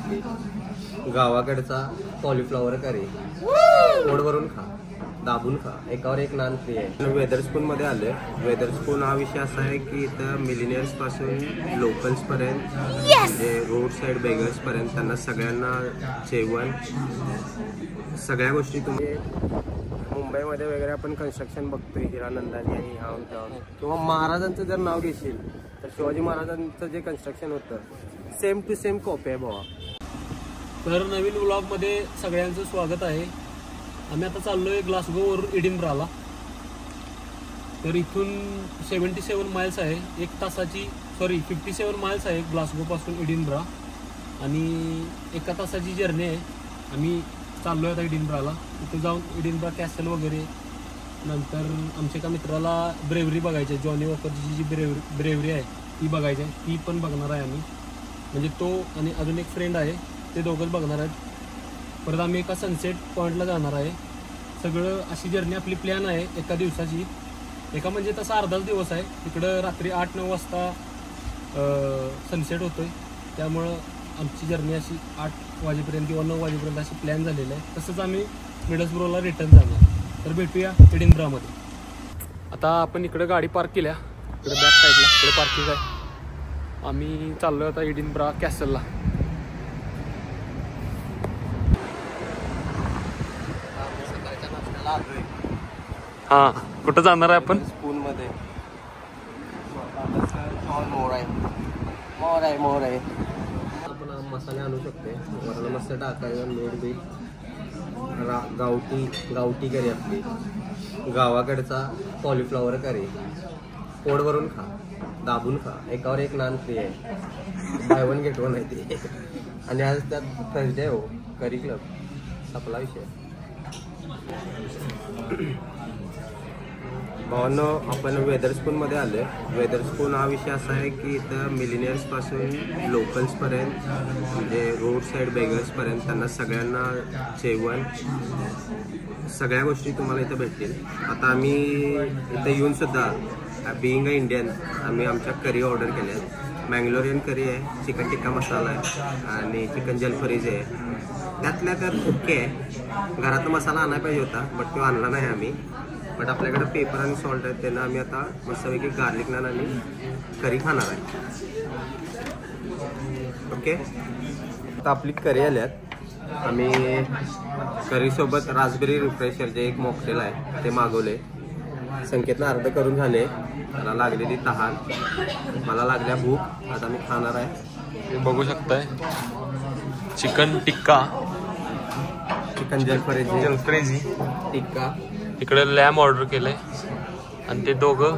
आपली गावाकडचा कॉलीफ्लॉवर करी पोट भरून खा, दाबून खा, एकावर एक नान फ्री आहे. वेदरस्पून मध्ये आले. वेदरस्पून हा विषय असा आहे की इथं मिलिनियर्स पासून लोकल्स पर्यंत म्हणजे रोड साईड बेगर्स पर्यंत त्यांना सगळ्यांना जेवण सगळ्या गोष्टी तुम्ही मुंबईमध्ये वगैरे आपण कन्स्ट्रक्शन बघतोय हिरानंदानी आणि ह्यावून त्यावून किंवा महाराजांचं जर नाव घेशील तर शिवाजी महाराजांचं जे कन्स्ट्रक्शन होतं सेम टू सेम कॉपी आहे भावा. तर नवीन व्लॉगमध्ये सगळ्यांचं स्वागत आहे. आम्ही आता चाललोय ग्लासगोवर एडिनब्राला. तर इथून 77 माइल्स आहे, 57 माइल्स आहे ग्लासगोपासून एडिनब्रा आणि 1 तासाची जर्नी आहे. आम्ही चाललोय आता एडिनब्राला. इथे जाऊन एडिनब्रा कॅसल वगैरे, नंतर आमच्या एका मित्राला ब्रेव्हरी बघायची आहे, जॉनी वॉकरची जी ब्रेव्हरी आहे ती बघायची आहे, ती पण बघणार आहे आम्ही. म्हणजे तो आणि अजून एक फ्रेंड आहे, ते दोघंच बघणार आहेत. परत आम्ही एका सनसेट पॉईंटला जाणार आहे. सगळं अशी जर्नी आपली प्लॅन आहे एका दिवसाची. एका म्हणजे तसा अर्धाच दिवस आहे. तिकडं रात्री 8-9 वाजता सनसेट होतोय, त्यामुळं आमची जर्नी अशी 8 वाजेपर्यंत किंवा 9 वाजेपर्यंत अशी प्लॅन झालेली आहे. तसंच आम्ही मिडल्सब्रोला रिटर्न जाणार. तर भेटूया एडिनब्रामध्ये. आता आपण इकडे गाडी पार्क केल्या, इकडे बॅक साईडला इकडे पार्किंग आहे. आम्ही चाललो आता एडिनब्रा कॅसलला. हा, कुठं जाणार आहे आपण? स्पून मध्ये मोर आहे. आपण मसाले आणू शकते, वरण मस्त टाकायचं, मीठ बीठ, गावठी करी आपली गावाकडचा कॉलीफ्लॉवर करी पोट भरून खा, दाबून खा, एकावर एक नान फ्री आहे. बाय वन गेट वन आहे ते. आणि आज त्यात थर्सडे हो, करी क्लब आपला विषय. भावांनो, आपण वेदरस्पून मध्ये आलोय. वेदरस्पून हा विषय असा आहे की इथं मिलिनियर्स पासून लोकल्स पर्यंत म्हणजे रोड साईड बेगर्स पर्यंत त्यांना सगळ्यांना जेवण सगळ्या गोष्टी तुम्हाला इथं भेटतील. आता आम्ही इथं येऊन सुद्धा बिईंग अ इंडियन आम्ही आमच्या करी ऑर्डर केल्या. मँगलोरियन करी आहे, चिकन टिक्का मसाला आहे आणि चिकन जलफरीज आहे. त्यातल्या त्यात ओके आहे. घरातला मसाला आणायला पाहिजे होता, बट तो आणला नाही आम्ही. बट आपल्याकडे पेपर आणि सॉल्ट आहेत, त्यांना आम्ही आता मस्तपैकी गार्लिक नान आणि करी खाणार आहे. ओके, आता आपली करी आल्यात. आम्ही करीसोबत रास्बेरी रिफ्रेशर जे एक मॉकटेल आहे ते मागवले. संकेतनं अर्ध करून झाले. मला लागलेली तहान, मला लागल्या भूक. आता मी खाणार आहे. हे बघू शकताय, चिकन टिक्का, चिकन जलफ्रेजी टिक्का. इकडे लॅम ऑर्डर केलंय आणि ते दोघं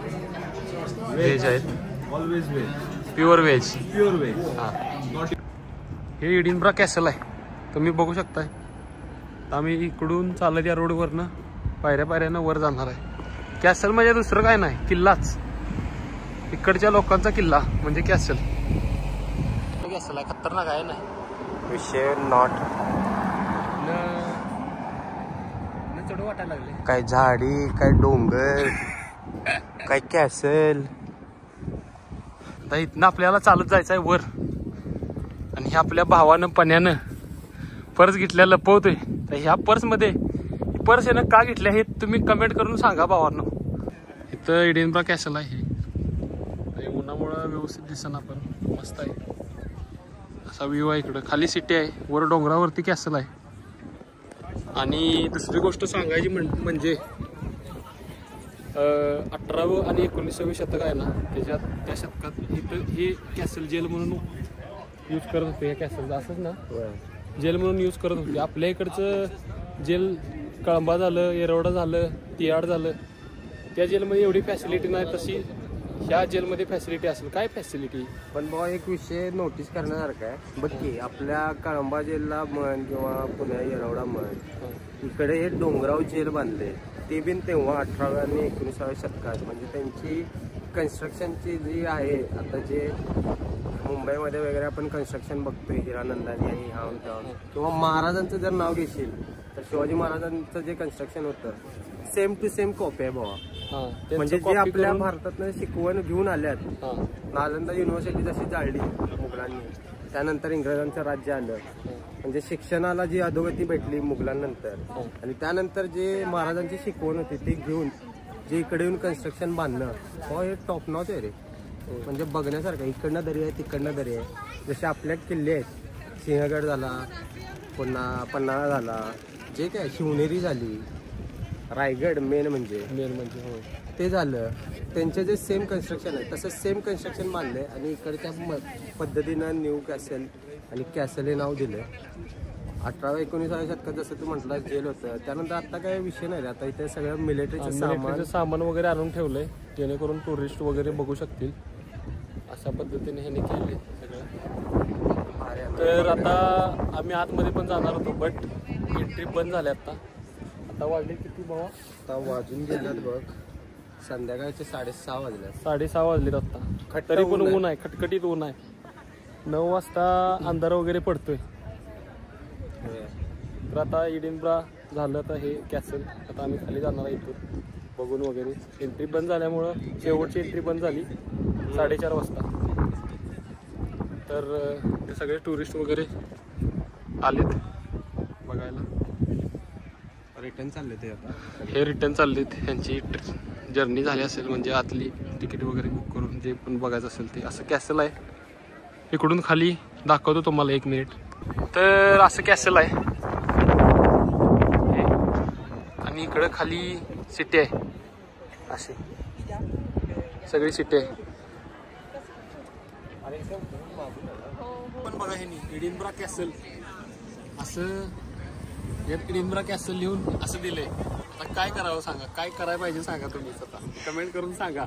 व्हेज आहेत. Always veg, pure veg. हा. हे एडिनब्रा कॅसल आहे, तुम्ही बघू शकताय. आम्ही इकडून चालत या रोडवरनं पायऱ्यानं वर जाणार आहे. कॅसल म्हणजे दुसरं काय नाही, किल्लाच. इकडच्या लोकांचा किल्ला म्हणजे कॅसल. कॅसल आहे, खतरनाक आहे ना विषय. नॉट चढ वाटायला लागले. काय झाडी, काय डोंगर, काय कॅसल. आता इथनं आपल्याला चालत जायचं आहे वर. आणि हे आपल्या भावानं पण्यानं पर्स घेतल्या लपवतोय. तर ह्या पर्समध्ये पर्स यानं का घेतल्या हे तुम्ही कमेंट करून सांगा भावांनो. इथं एडिनब्रा कॅसल आहे. हे उन्हामुळं व्यवस्थित दिसना, पण मस्त आहे. असा व्ह्यू आहे. इकडं खाली सिटी आहे, वर डोंगरावरती कॅसल आहे. आणि दुसरी गोष्ट सांगायची म्हणजे 18वे आणि 19वे शतक आहे ना, त्या शतकात इथं हे कॅसल जेल म्हणून यूज करत होते. या कॅसल असंच ना, जेल म्हणून यूज करत होते. आपल्या इकडचं जेल कळंबा झालं, येरवडा झालं, तियाड झालं, त्या जेलमध्ये एवढी फॅसिलिटी नाही, तशी ह्या जेलमध्ये फॅसिलिटी असेल. काय फॅसिलिटी? पण बाबा एक विषय नोटीस करण्यासारखा आहे. बघ की आपल्या कळंबा जेलला म्हण किंवा पुण्या येरवडा म्हण, इकडे हे डोंगराव जेल बांधले, ते बिन तेव्हा 18व्या आणि 19व्या शतकात. म्हणजे त्यांची कन्स्ट्रक्शनची जी आहे, आता जे मुंबईमध्ये वगैरे आपण कन्स्ट्रक्शन बघतोय हिरानंदानी आणि ह्यावून त्यावून किंवा महाराजांचं जर नाव घेशील तर शिवाजी महाराजांचं जे कन्स्ट्रक्शन होतं सेम टू सेम कॉपी आहे भावा. म्हणजे जे आपल्या भारतातनं शिकवण घेऊन आल्यात, नालंदा युनिव्हर्सिटी जशी जाळली मुघलांनी, त्यानंतर इंग्रजांचं राज्य आलं. म्हणजे शिक्षणाला जी अधोगती भेटली मुघलांनंतर आणि त्यानंतर जे महाराजांची शिकवण होती ती घेऊन जे इकडे येऊन कन्स्ट्रक्शन बांधणं हे टॉप नॉच आहे रे. म्हणजे बघण्यासारखं. इकडनं दरी आहे तिकडनं दरी आहे. जसे आपल्या किल्ले आहेत सिंहगड झाला, पुन्हा पन्हाळा झाला, जे काय शिवनेरी झाली, रायगड मेन म्हणजे हो ते झालं. त्यांचे जे सेम कन्स्ट्रक्शन आहे तसं सेम कन्स्ट्रक्शन बांधले आणि इकडच्या पद्धतीनं न्यू कॅसल आणि कॅसल हे नाव दिलं. 18व्या-19व्या शतकात जसं तू म्हटलं जेल होतं. त्यानंतर आता काय विषय नाही. आता इथे सगळं मिलिटरीचं सामान वगैरे आणून ठेवलंय जेणेकरून टुरिस्ट वगैरे बघू शकतील. अशा पद्धतीने ह्याने केले सगळं. तर आता आम्ही आतमध्ये पण जाणार होतो बट एंट्री बंद झाली आता वाजले किती भावा? आता वाजून गेल्यात बघ संध्याकाळचे 6:30 वाजले. 6:30 वाजलेत आता. तरी पण ऊन आहे, खटखटीत ऊन आहे. 9 वाजता अंधार वगैरे पडतोय. तर आता एडिनब्रा झालं तर हे कॅसल. आता आम्ही खाली जाणार आहे इथून बघून वगैरे. एंट्री बंद झाल्यामुळं शेवटची एंट्री बंद झाली 4:30 वाजता. तर ते सगळे टुरिस्ट वगैरे आलेत बघायला. रिटर्न चालले ते आता. हे रिटर्न चाललेत. ह्यांची जर्नी झाली असेल म्हणजे आतली तिकीट वगैरे बुक करून जे पण बघायचं असेल ते. असं कॅसल आहे. इकडून खाली दाखवतो तुम्हाला 1 मिनिट. तर असं कॅसल आहे आणि इकडं खाली सिटी आहे. अशी सगळी सिटी आहे. पण बघा हे एडिनब्रा कॅसल असं यात एडिनब्रा कॅसल लिहून असं दिलंय. आता काय करावं सांगा, काय करायला पाहिजे सांगा तुम्ही स्वतः कमेंट करून सांगा.